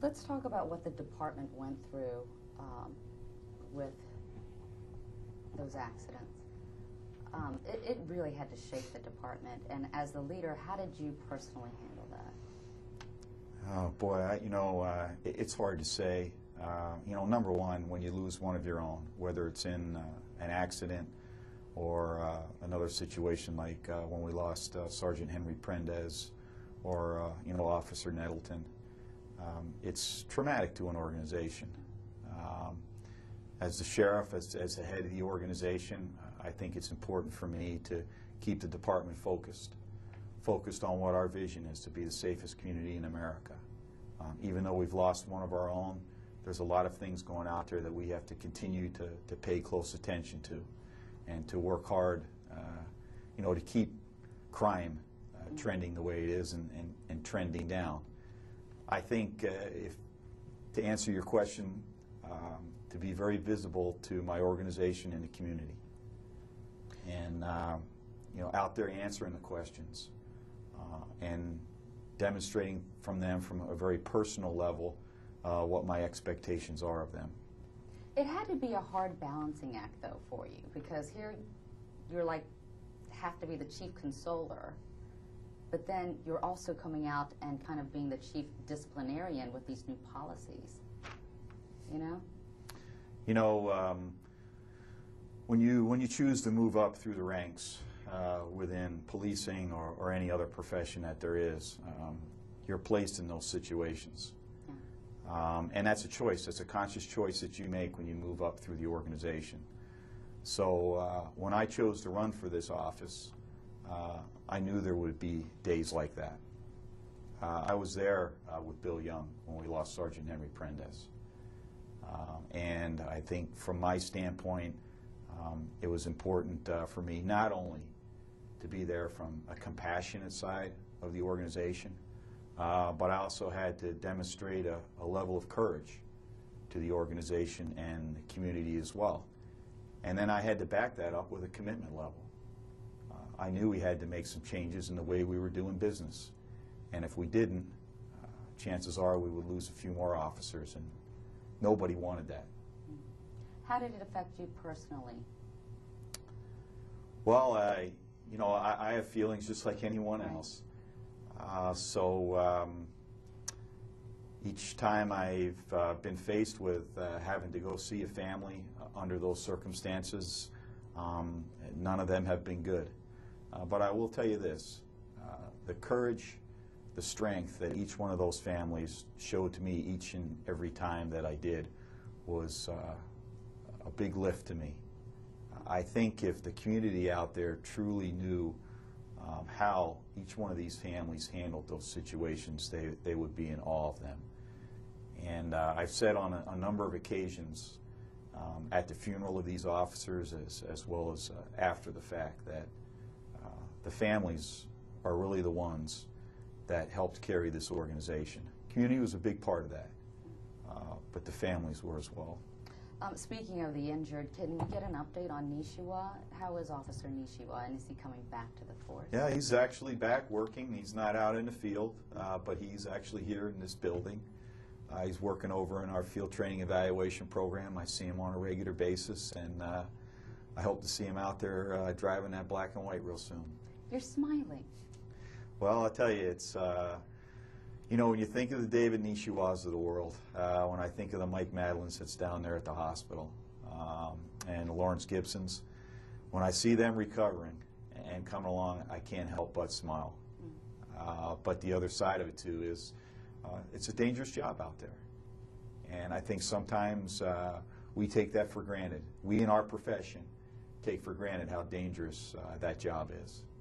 Let's talk about what the department went through with those accidents. It really had to shake the department. And as the leader, how did you personally handle that? Oh boy, it's hard to say. Number one, when you lose one of your own, whether it's in an accident or another situation like when we lost Sergeant Henry Prendez or Officer Nettleton, it's traumatic to an organization. As the sheriff, as the head of the organization, I think it's important for me to keep the department focused on what our vision is, to be the safest community in America. Even though we've lost one of our own, there's a lot of things going out there that we have to continue to pay close attention to and to work hard, to keep crime trending the way it is and trending down. I think to answer your question, to be very visible to my organization and the community, and out there answering the questions and demonstrating from them from a very personal level what my expectations are of them. It had to be a hard balancing act, though, for you, because here you're like have to be the chief consoler, but then you're also coming out and kind of being the chief disciplinarian with these new policies. When you choose to move up through the ranks within policing or any other profession that there is, you're placed in those situations. And that's a choice. That's a conscious choice that you make when you move up through the organization. So when I chose to run for this office, I knew there would be days like that. I was there with Bill Young when we lost Sergeant Henry Prendez. And I think from my standpoint, it was important for me not only to be there from a compassionate side of the organization, but I also had to demonstrate a level of courage to the organization and the community as well. And then I had to back that up with a commitment level. I knew we had to make some changes in the way we were doing business. And if we didn't, chances are we would lose a few more officers, and nobody wanted that. How did it affect you personally? Well, I have feelings just like anyone else. Each time I've been faced with having to go see a family under those circumstances, none of them have been good. But I will tell you this, the courage, the strength that each one of those families showed to me each and every time that I did was a big lift to me. I think if the community out there truly knew how each one of these families handled those situations, they would be in awe of them. And I've said on a number of occasions at the funeral of these officers as well as after the fact that the families are really the ones that helped carry this organization. Community was a big part of that, but the families were as well. Speaking of the injured, can we get an update on Nishiwa? How is Officer Nishiwa, and is he coming back to the force? Yeah, he's actually back working. He's not out in the field, but he's actually here in this building. He's working over in our field training evaluation program. I see him on a regular basis, and I hope to see him out there driving that black and white real soon. You're smiling. Well, I'll tell you, it's, when you think of the David Nishiwas of the world, when I think of the Mike Madelins that's down there at the hospital, and the Lawrence Gibsons, when I see them recovering and coming along, I can't help but smile. But the other side of it, too, is it's a dangerous job out there. And I think sometimes we take that for granted. We in our profession take for granted how dangerous that job is.